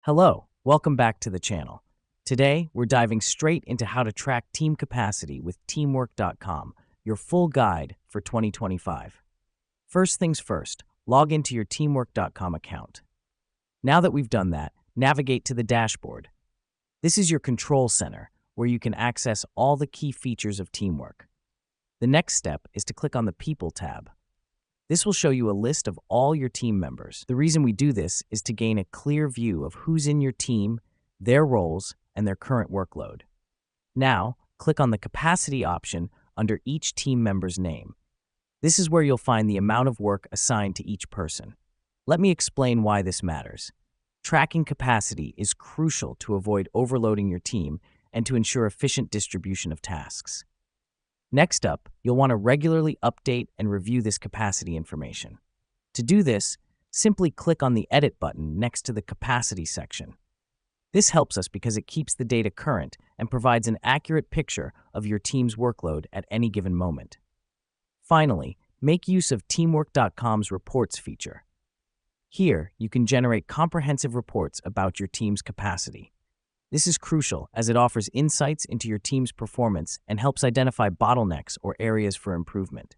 Hello, welcome back to the channel. Today, we're diving straight into how to track team capacity with teamwork.com, your full guide for 2025. First things first, log into your teamwork.com account. Now that we've done that, navigate to the dashboard. This is your control center, where you can access all the key features of teamwork. The next step is to click on the People tab. This will show you a list of all your team members. The reason we do this is to gain a clear view of who's in your team, their roles, and their current workload. Now, click on the Capacity option under each team member's name. This is where you'll find the amount of work assigned to each person. Let me explain why this matters. Tracking capacity is crucial to avoid overloading your team and to ensure efficient distribution of tasks. Next up, you'll want to regularly update and review this capacity information. To do this, simply click on the Edit button next to the Capacity section. This helps us because it keeps the data current and provides an accurate picture of your team's workload at any given moment. Finally, make use of Teamwork.com's Reports feature. Here, you can generate comprehensive reports about your team's capacity. This is crucial as it offers insights into your team's performance and helps identify bottlenecks or areas for improvement.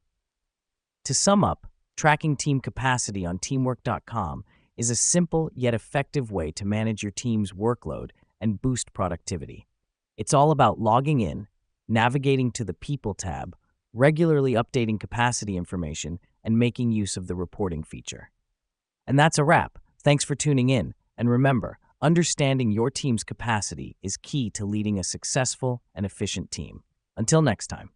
To sum up, tracking team capacity on teamwork.com is a simple yet effective way to manage your team's workload and boost productivity. It's all about logging in, navigating to the People tab, regularly updating capacity information, and making use of the reporting feature. And that's a wrap. Thanks for tuning in, and remember, understanding your team's capacity is key to leading a successful and efficient team. Until next time.